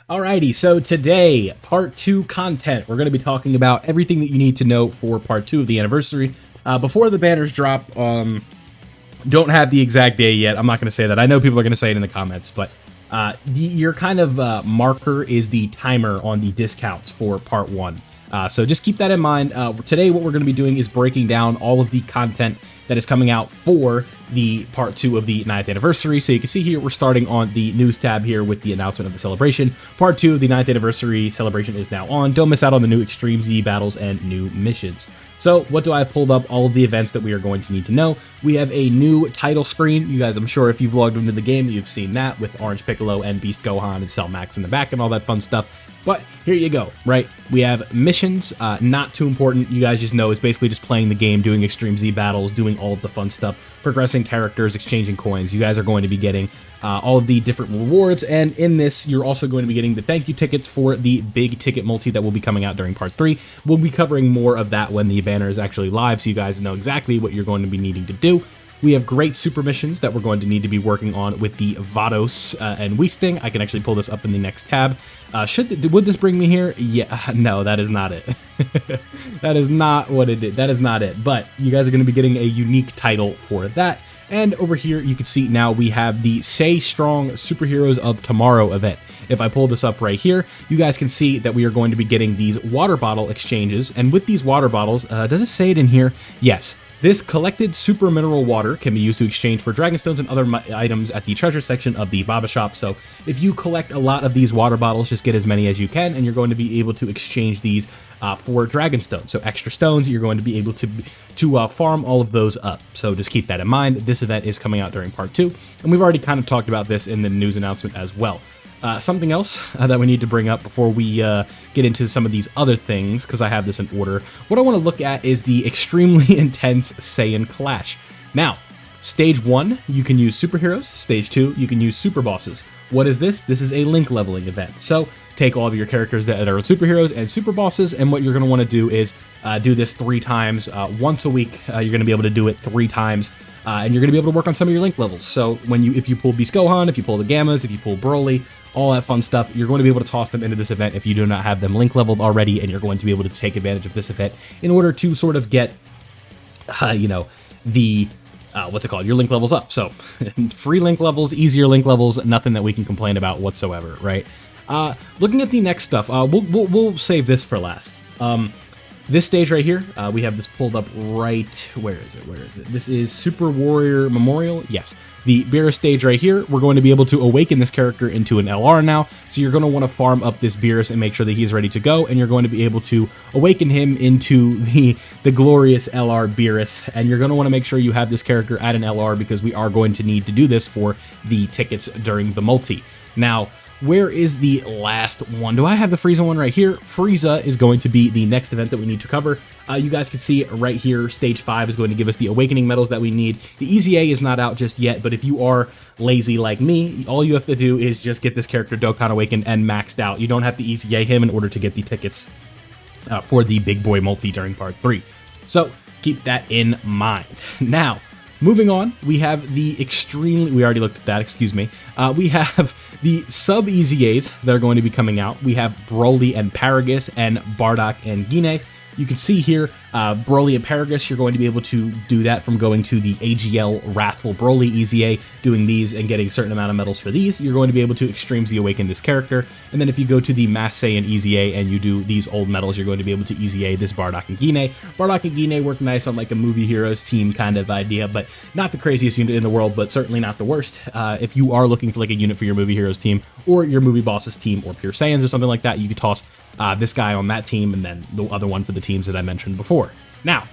Alrighty, so today, part 2 content. We're going to be talking about everything that you need to know for part 2 of the anniversary. Before the banners drop, don't have the exact day yet. I'm not going to say that. I know people are going to say it in the comments, but your kind of marker is the timer on the discounts for part 1. So just keep that in mind. Today, what we're going to be doing is breaking down all of the content that is coming out for the part 2 of the 9th anniversary. So you can see here, we're starting on the news tab here with the announcement of the celebration. Part 2 of the 9th anniversary celebration is now on. Don't miss out on the new Extreme Z battles and new missions. So what do I have pulled up? All of the events that we are going to need to know. We have a new title screen. You guys, I'm sure if you've logged into the game, you've seen that with Orange Piccolo and Beast Gohan and Cell Max in the back and all that fun stuff. But here you go, right? We have missions, not too important. You guys just know it's basically just playing the game, doing Extreme Z battles, doing all of the fun stuff, progressing characters, exchanging coins. You guys are going to be getting all of the different rewards, and in this, you're also going to be getting the thank you tickets for the big ticket multi that will be coming out during part 3. We'll be covering more of that when the banner is actually live, so you guys know exactly what you're going to be needing to do. We have great super missions that we're going to need to be working on with the Vados and Weasting. I can actually pull this up in the next tab. Would this bring me here? Yeah, no, that is not it. That is not what it did. That is not it. But you guys are going to be getting a unique title for that. And over here, you can see now we have the Say Strong Superheroes of Tomorrow event. If I pull this up right here, you guys can see that we are going to be getting these water bottle exchanges. And with these water bottles, does it say it in here? Yes. This collected super mineral water can be used to exchange for Dragonstones and other items at the treasure section of the Baba Shop. So if you collect a lot of these water bottles, just get as many as you can, and you're going to be able to exchange these for Dragonstones. So extra stones, you're going to be able to farm all of those up. So just keep that in mind. This event is coming out during part 2, and we've already kind of talked about this in the news announcement as well. Something else that we need to bring up before we get into some of these other things, because I have this in order. What I want to look at is the extremely intense Saiyan Clash. Now, Stage 1, you can use superheroes. Stage 2, you can use super bosses. What is this? This is a link leveling event. So take all of your characters that are superheroes and super bosses, and what you're going to want to do is do this 3 times. Once a week, you're going to be able to do it 3 times. And you're going to be able to work on some of your link levels. So if you pull Beast Gohan, if you pull the Gammas, if you pull Broly, all that fun stuff, you're going to be able to toss them into this event if you do not have them link leveled already, and you're going to be able to take advantage of this event in order to sort of get, your link levels up. So free link levels, easier link levels, nothing that we can complain about whatsoever, right? Looking at the next stuff, we'll save this for last. This stage right here, we have this pulled up right, where is it? This is Super Warrior Memorial. Yes, the Beerus stage right here, we're going to be able to awaken this character into an LR now. So you're going to want to farm up this Beerus and make sure that he's ready to go, and you're going to be able to awaken him into the glorious LR Beerus. And you're going to want to make sure you have this character at an LR, because we are going to need to do this for the tickets during the multi. Now, where is the last one? Do I have the Frieza one right here? Frieza is going to be the next event that we need to cover. You guys can see right here, Stage 5 is going to give us the Awakening medals that we need. The EZA is not out just yet, but if you are lazy like me, all you have to do is just get this character Dokkan awakened and maxed out. You don't have to EZA him in order to get the tickets for the Big Boy Multi during Part 3. So keep that in mind. Now, moving on, we have we already looked at that, excuse me. We have the sub-EZAs that are going to be coming out. We have Broly and Paragus and Bardock and Guinea. You can see here, Broly and Paragus, you're going to be able to do that from going to the AGL Wrathful Broly EZA, doing these and getting a certain amount of medals for these. You're going to be able to Extreme Z awaken this character. And then if you go to the Mass Saiyan EZA and you do these old medals, you're going to be able to EZA this Bardock and Guinea. Bardock and Guinea work nice on like a movie heroes team kind of idea, but not the craziest unit in the world, but certainly not the worst. If you are looking for like a unit for your movie heroes team or your movie bosses team or pure Saiyans or something like that, you could toss this guy on that team and then the other one for the teams that I mentioned before. Now,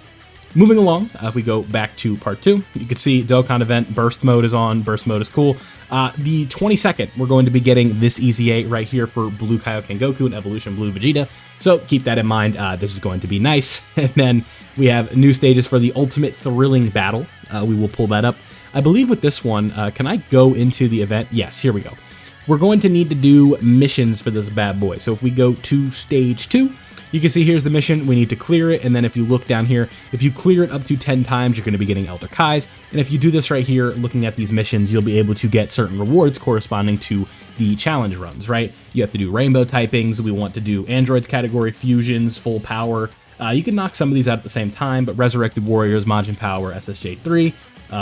moving along, if we go back to part 2, you can see Dokkan event, burst mode is on, burst mode is cool. The 22nd, we're going to be getting this EZA right here for Blue Kaioken Goku and Evolution Blue Vegeta, so keep that in mind. This is going to be nice. And then we have new stages for the Ultimate Thrilling Battle. We will pull that up. I believe with this one, can I go into the event? Yes, here we go. We're going to need to do missions for this bad boy. So if we go to Stage 2, you can see here's the mission. We need to clear it, and then if you look down here, if you clear it up to 10 times, you're going to be getting Elder Kai's, and if you do this right here, looking at these missions, you'll be able to get certain rewards corresponding to the challenge runs, right? You have to do rainbow typings. We want to do androids category, fusions, full power. You can knock some of these out at the same time, but Resurrected Warriors, Majin Power, SSJ3.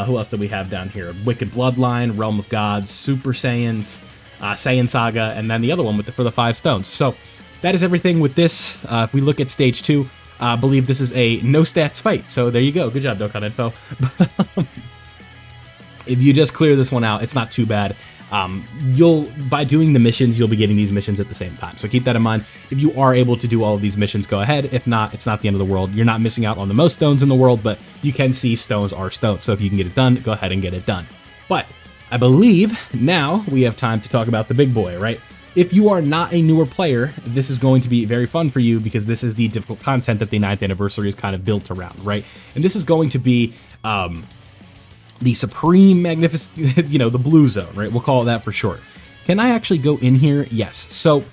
Who else do we have down here? Wicked Bloodline, Realm of Gods, Super Saiyans, Saiyan Saga, and then the other one for the 5 stones. So that is everything with this. If we look at stage 2, I believe this is a no stats fight. So there you go. Good job, Dokkan Info. If you just clear this one out, it's not too bad. By doing the missions, you'll be getting these missions at the same time. So keep that in mind. If you are able to do all of these missions, go ahead. If not, it's not the end of the world. You're not missing out on the most stones in the world, but you can see stones are stones. So if you can get it done, go ahead and get it done. But I believe now we have time to talk about the big boy, right? If you are not a newer player, this is going to be very fun for you because this is the difficult content that the 9th anniversary is kind of built around, right? And this is going to be the supreme magnificent, the blue zone, right? We'll call it that for short. Can I actually go in here? Yes. So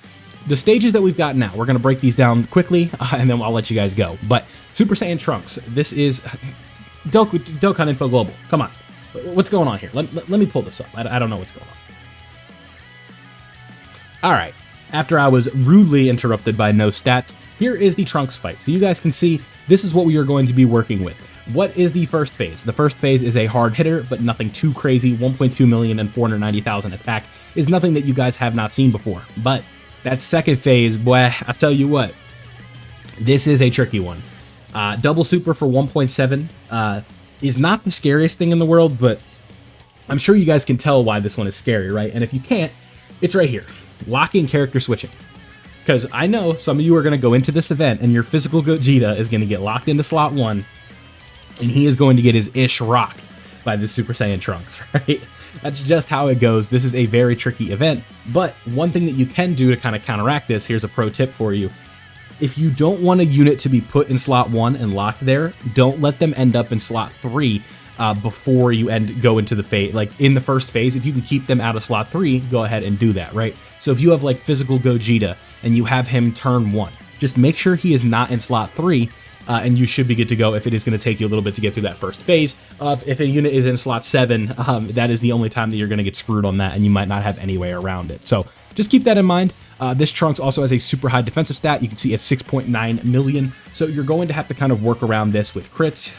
the stages that we've got now, we're going to break these down quickly, and then I'll let you guys go. But Super Saiyan Trunks, this is Dokkan Info Global. Come on. What's going on here? Let me pull this up. I don't know what's going on. All right. After I was rudely interrupted by no stats, here is the Trunks fight. So you guys can see this is what we are going to be working with. What is the first phase? The first phase is a hard hitter, but nothing too crazy. 1.2 million and 490,000 attack is nothing that you guys have not seen before. But that second phase, boy, I tell you what, this is a tricky one. Double super for 1.7 is not the scariest thing in the world, but I'm sure you guys can tell why this one is scary, right? And if you can't, it's right here. Locking character switching. Because I know some of you are going to go into this event and your physical Gogeta is going to get locked into slot 1, and he is going to get his ish rocked by the Super Saiyan Trunks, right? That's just how it goes. This is a very tricky event, but one thing that you can do to kind of counteract this, here's a pro tip for you. If you don't want a unit to be put in slot 1 and locked there, don't let them end up in slot 3 before you go into the phase. Like in the first phase, if you can keep them out of slot 3, go ahead and do that, right? So if you have like physical Gogeta and you have him turn 1, just make sure he is not in slot 3, and you should be good to go if it is going to take you a little bit to get through that first phase. If a unit is in slot 7, that is the only time that you're going to get screwed on that, and you might not have any way around it. So just keep that in mind. This Trunks also has a super high defensive stat. You can see it's 6.9 million. So you're going to have to kind of work around this with crits,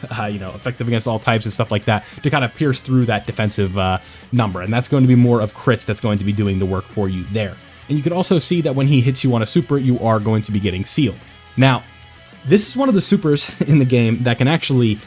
effective against all types and stuff like that to kind of pierce through that defensive number. And that's going to be more of crits that's going to be doing the work for you there. And you can also see that when he hits you on a super, you are going to be getting sealed. Now, this is one of the supers in the game that can actually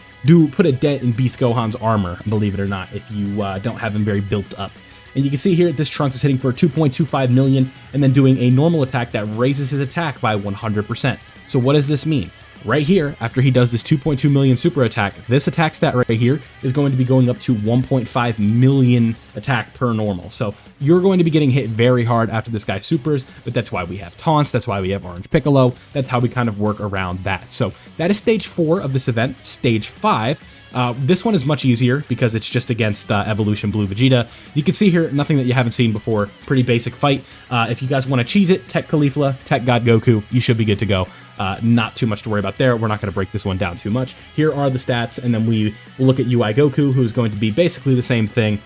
put a dent in Beast Gohan's armor, believe it or not, if you don't have him very built up. And you can see here, this Trunks is hitting for 2.25 million and then doing a normal attack that raises his attack by 100%. So what does this mean? Right here, after he does this 2.2 million super attack, this attack stat right here is going to be going up to 1.5 million attack per normal. So you're going to be getting hit very hard after this guy supers, but that's why we have taunts, that's why we have Orange Piccolo, that's how we kind of work around that. So that is stage 4 of this event. Stage 5, this one is much easier because it's just against Evolution Blue Vegeta. You can see here, nothing that you haven't seen before, pretty basic fight. If you guys want to cheese it, Tech Caulifla, Tech God Goku, you should be good to go. Not too much to worry about there. We're not going to break this one down too much. Here are the stats, and then we will look at UI Goku, who's going to be basically the same thing.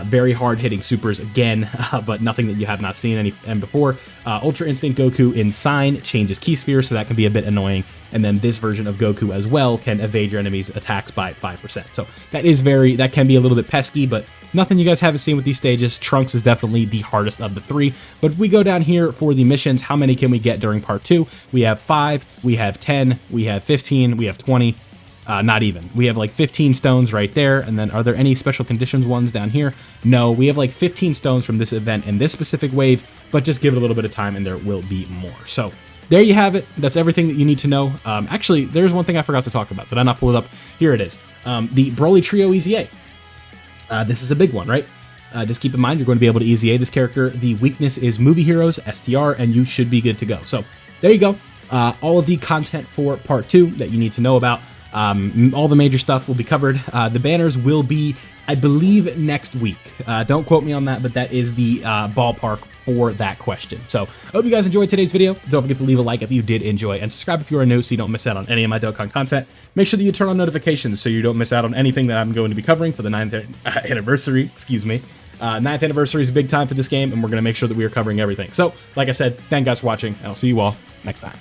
Very hard-hitting supers again, but nothing that you have not seen before. Ultra Instinct Goku in Sign changes Key Sphere, so that can be a bit annoying. And then this version of Goku as well can evade your enemy's attacks by 5%. So that can be a little bit pesky, but nothing you guys haven't seen with these stages. Trunks is definitely the hardest of the 3. But if we go down here for the missions, how many can we get during part 2? We have 5, we have 10, we have 15, we have 20. Not even. We have like 15 stones right there, and then are there any special conditions ones down here? No, we have like 15 stones from this event in this specific wave, but just give it a little bit of time and there will be more. So there you have it. That's everything that you need to know. Actually, there's one thing I forgot to talk about. Did I not pull it up? Here it is. The Broly Trio EZA. This is a big one, right? Just keep in mind, you're going to be able to EZA this character. The weakness is Movie Heroes, STR, and you should be good to go. So there you go. All of the content for part 2 that you need to know about. All the major stuff will be covered. The banners will be, I believe, next week. Don't quote me on that, but that is the ballpark for that question. So I hope you guys enjoyed today's video. Don't forget to leave a like if you did enjoy, and subscribe if you are new so you don't miss out on any of my Dokkan content. Make sure that you turn on notifications so you don't miss out on anything that I'm going to be covering for the 9th anniversary. Excuse me. 9th anniversary is a big time for this game, and we're going to make sure that we are covering everything. So, like I said, thank you guys for watching, and I'll see you all next time.